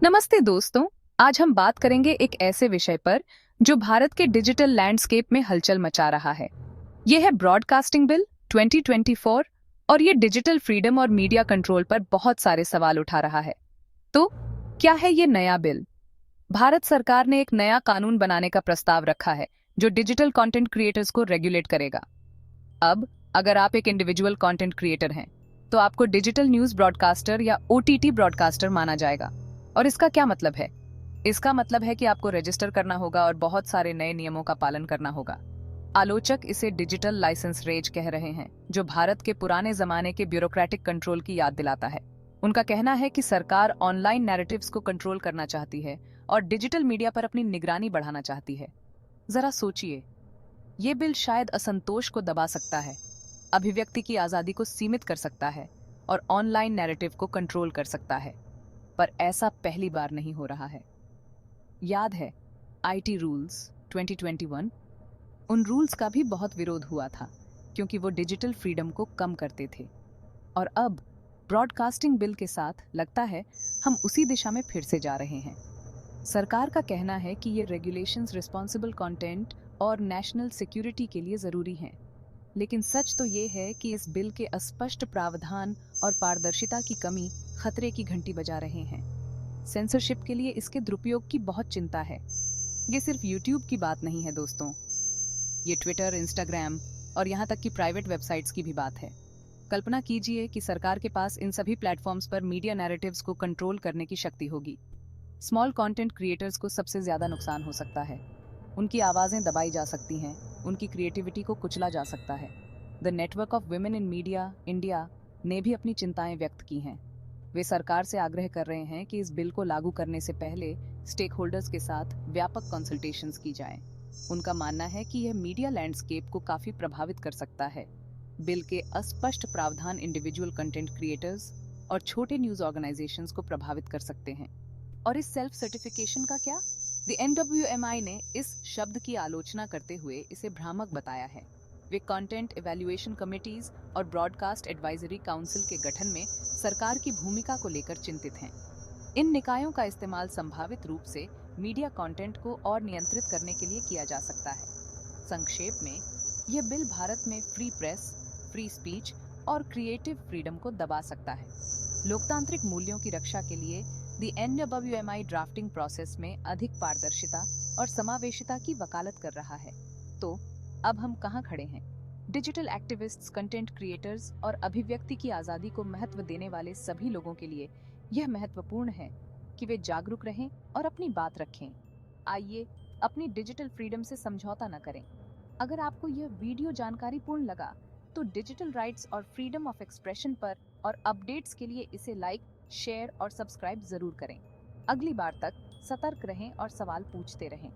नमस्ते दोस्तों। आज हम बात करेंगे एक ऐसे विषय पर जो भारत के डिजिटल लैंडस्केप में हलचल मचा रहा है। यह है ब्रॉडकास्टिंग बिल 2024 और ये डिजिटल फ्रीडम और मीडिया कंट्रोल पर बहुत सारे सवाल उठा रहा है। तो क्या है ये नया बिल? भारत सरकार ने एक नया कानून बनाने का प्रस्ताव रखा है जो डिजिटल कंटेंट क्रिएटर्स को रेगुलेट करेगा। अब अगर आप एक इंडिविजुअल कंटेंट क्रिएटर हैं तो आपको डिजिटल न्यूज़ ब्रॉडकास्टर या ओटीटी ब्रॉडकास्टर माना जाएगा। और इसका क्या मतलब है? इसका मतलब है कि आपको रजिस्टर करना होगा और बहुत सारे नए नियमों का पालन करना होगा। आलोचक इसे डिजिटल लाइसेंस रेज कह रहे हैं, जो भारत के पुराने जमाने के ब्यूरोक्रेटिक कंट्रोल की याद दिलाता है। उनका कहना है कि सरकार ऑनलाइन नैरेटिव्स को कंट्रोल करना चाहती है और डिजिटल मीडिया पर अपनी निगरानी बढ़ाना चाहती है। जरा सोचिए, ये बिल शायद असंतोष को दबा सकता है, अभिव्यक्ति की आजादी को सीमित कर सकता है और ऑनलाइन नैरेटिव को कंट्रोल कर सकता है। पर ऐसा पहली बार नहीं हो रहा है। याद है आईटी रूल्स 2021? उन रूल्स का भी बहुत विरोध हुआ था क्योंकि वो डिजिटल फ्रीडम को कम करते थे। और अब ब्रॉडकास्टिंग बिल के साथ लगता है हम उसी दिशा में फिर से जा रहे हैं। सरकार का कहना है कि ये रेगुलेशंस रिस्पॉन्सिबल कंटेंट और नेशनल सिक्योरिटी के लिए ज़रूरी हैं। लेकिन सच तो ये है कि इस बिल के अस्पष्ट प्रावधान और पारदर्शिता की कमी खतरे की घंटी बजा रहे हैं। सेंसरशिप के लिए इसके दुरुपयोग की बहुत चिंता है। ये सिर्फ यूट्यूब की बात नहीं है दोस्तों, ये ट्विटर, इंस्टाग्राम और यहाँ तक कि प्राइवेट वेबसाइट्स की भी बात है। कल्पना कीजिए कि सरकार के पास इन सभी प्लेटफॉर्म्स पर मीडिया नैरेटिव्स को कंट्रोल करने की शक्ति होगी। स्मॉल कंटेंट क्रिएटर्स को सबसे ज्यादा नुकसान हो सकता है। उनकी आवाज़ें दबाई जा सकती हैं, उनकी क्रिएटिविटी को कुचला जा सकता है। The network of women in media India ने भी अपनी चिंताएं व्यक्त की हैं। वे सरकार से आग्रह कर रहे हैं कि इस बिल को लागू करने से पहले स्टेक होल्डर्स के साथ व्यापक कंसल्टेशंस की जाएं। उनका मानना है कि यह मीडिया लैंडस्केप को काफ़ी प्रभावित कर सकता है। बिल के अस्पष्ट प्रावधान इंडिविजुअल कंटेंट क्रिएटर्स और छोटे न्यूज़ ऑर्गेनाइजेशंस को प्रभावित कर सकते हैं। और इस सेल्फ सर्टिफिकेशन का क्या? द NWMI ने इस शब्द की आलोचना करते हुए इसे भ्रामक बताया है। वे कंटेंट इवैल्यूएशन कमिटीज और ब्रॉडकास्ट एडवाइजरी काउंसिल के गठन में सरकार की भूमिका को लेकर चिंतित हैं। इन निकायों का इस्तेमाल संभावित रूप से मीडिया कंटेंट को और नियंत्रित करने के लिए किया जा सकता है। संक्षेप में, यह बिल भारत में फ्री प्रेस, फ्री स्पीच और क्रिएटिव फ्रीडम को दबा सकता है। लोकतांत्रिक मूल्यों की रक्षा के लिए द NWMI ड्राफ्टिंग प्रोसेस में अधिक पारदर्शिता और समावेशिता की वकालत कर रहा है। तो अब हम कहाँ खड़े हैं? डिजिटल एक्टिविस्ट्स, कंटेंट क्रिएटर्स और अभिव्यक्ति की आज़ादी को महत्व देने वाले सभी लोगों के लिए यह महत्वपूर्ण है कि वे जागरूक रहें और अपनी बात रखें। आइए अपनी डिजिटल फ्रीडम से समझौता न करें। अगर आपको यह वीडियो जानकारीपूर्ण लगा तो डिजिटल राइट्स और फ्रीडम ऑफ एक्सप्रेशन पर और अपडेट्स के लिए इसे लाइक, शेयर और सब्सक्राइब जरूर करें। अगली बार तक सतर्क रहें और सवाल पूछते रहें।